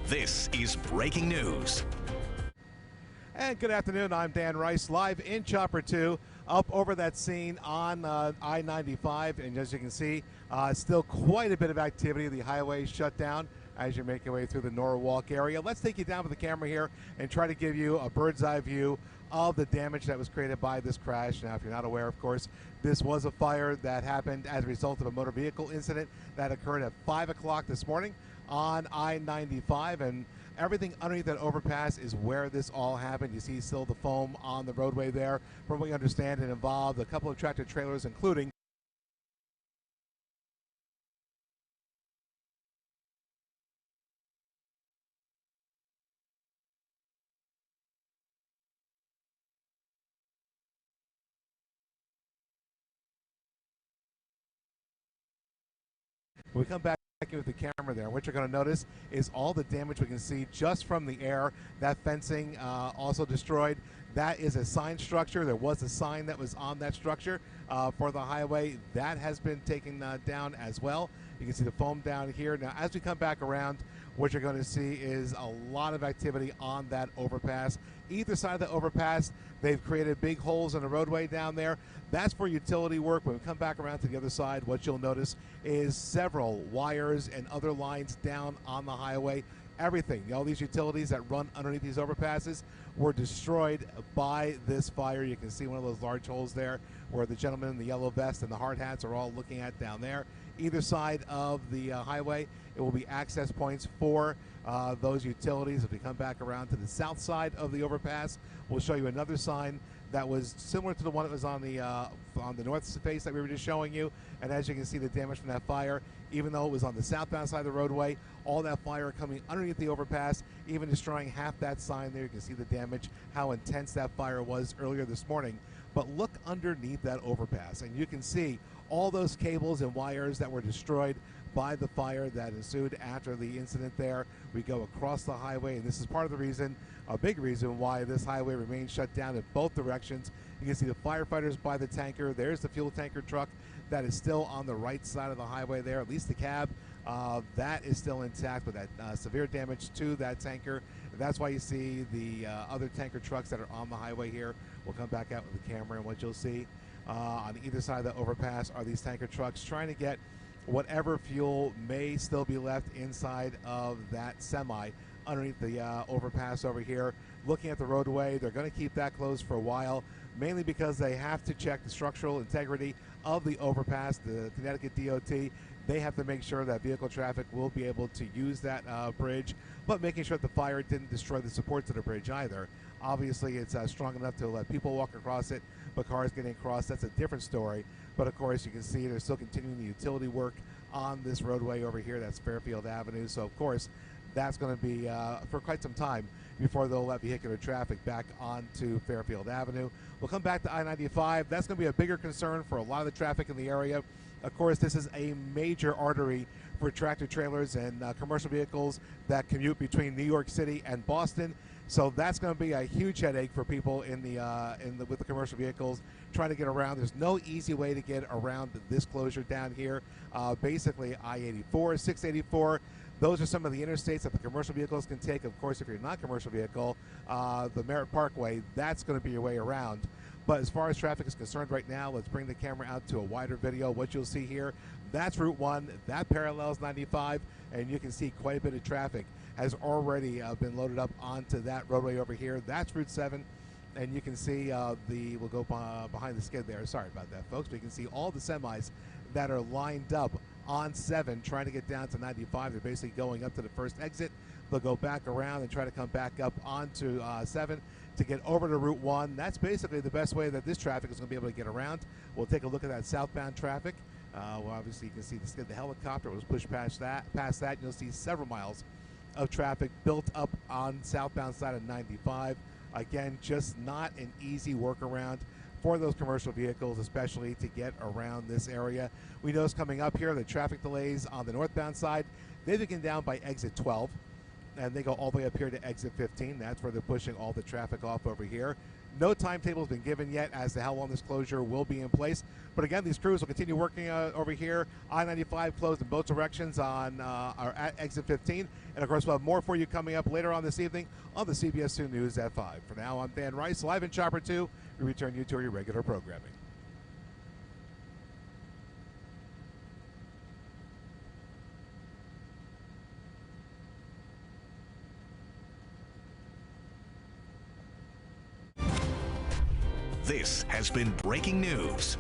This is breaking news. And good afternoon, I'm Dan Rice, live in Chopper 2, up over that scene on I-95. And as you can see, still quite a bit of activity. The highway shut down as you make your way through the Norwalk area. Let's take you down with the camera here and try to give you a bird's eye view of the damage that was created by this crash. Now, if you're not aware, of course, this was a fire that happened as a result of a motor vehicle incident that occurred at 5 o'clock this morning on I-95, and everything underneath that overpass is where this all happened. You see still the foam on the roadway there. From what we understand, it involved a couple of tractor trailers, including when we come back with the camera there, what you're going to notice is all the damage we can see just from the air. That fencing also destroyed. That is a sign structure. There was a sign that was on that structure for the highway. That has been taken down as well. You can see the foam down here. Now, as we come back around, what you're going to see is a lot of activity on that overpass. Either side of the overpass, they've created big holes in the roadway down there. That's for utility work. When we come back around to the other side, what you'll notice is several wires and other lines down on the highway. Everything, all these utilities that run underneath these overpasses were destroyed by this fire. You can see one of those large holes there where the gentleman in the yellow vest and the hard hats are all looking at down there. Either side of the highway, it will be access points for those utilities. If we come back around to the south side of the overpass, we'll show you another sign that was similar to the one that was on the north face that we were just showing you. And as you can see, the damage from that fire, even though it was on the southbound side of the roadway, all that fire coming underneath the overpass, even destroying half that sign there. You can see the damage, how intense that fire was earlier this morning. But look underneath that overpass, and you can see all those cables and wires that were destroyed by the fire that ensued after the incident there. We go across the highway, and this is part of the reason, a big reason, why this highway remains shut down in both directions. You can see the firefighters by the tanker. There's the fuel tanker truck that is still on the right side of the highway there, at least the cab. That is still intact with that severe damage to that tanker. That's why you see the other tanker trucks that are on the highway here. We'll come back out with the camera, and what you'll see on either side of the overpass are these tanker trucks trying to get whatever fuel may still be left inside of that semi underneath the overpass over here. Looking at the roadway, they're going to keep that closed for a while, mainly because they have to check the structural integrity of the overpass. The Connecticut DOT, they have to make sure that vehicle traffic will be able to use that bridge, but making sure that the fire didn't destroy the supports of the bridge either. Obviously, it's strong enough to let people walk across it, but cars getting across, that's a different story. But of course, you can see they're still continuing the utility work on this roadway over here. That's Fairfield Avenue. So of course, that's going to be for quite some time before they'll let vehicular traffic back onto Fairfield Avenue. We'll come back to I-95. That's going to be a bigger concern for a lot of the traffic in the area. Of course, this is a major artery for tractor trailers and commercial vehicles that commute between New York City and Boston. So that's going to be a huge headache for people with the commercial vehicles trying to get around. There's no easy way to get around this closure down here. Basically, I-84, 684. Those are some of the interstates that the commercial vehicles can take. Of course, if you're not a commercial vehicle, the Merritt Parkway, that's going to be your way around. But as far as traffic is concerned right now, let's bring the camera out to a wider video. What you'll see here, that's Route 1. That parallels 95, and you can see quite a bit of traffic has already been loaded up onto that roadway over here. That's Route 7, and you can see we'll go behind the skid there. Sorry about that, folks. But you can see all the semis that are lined up on 7 trying to get down to 95. They're basically going up to the first exit. They'll go back around and try to come back up onto 7 to get over to Route 1. That's basically the best way that this traffic is going to be able to get around. We'll take a look at that southbound traffic. Well, obviously, you can see the helicopter was pushed past that. You'll see several miles of traffic built up on southbound side of 95. Again, just not an easy workaround for those commercial vehicles, especially to get around this area. We notice coming up here, the traffic delays on the northbound side, they begin down by exit 12, and they go all the way up here to exit 15. That's where they're pushing all the traffic off over here. No timetable has been given yet as to how long this closure will be in place. But again, these crews will continue working over here. I-95 closed in both directions on our exit 15. And of course, we'll have more for you coming up later on this evening on the CBS 2 News at 5. For now, I'm Dan Rice, live in Chopper 2. We return you to your regular programming. This has been breaking news.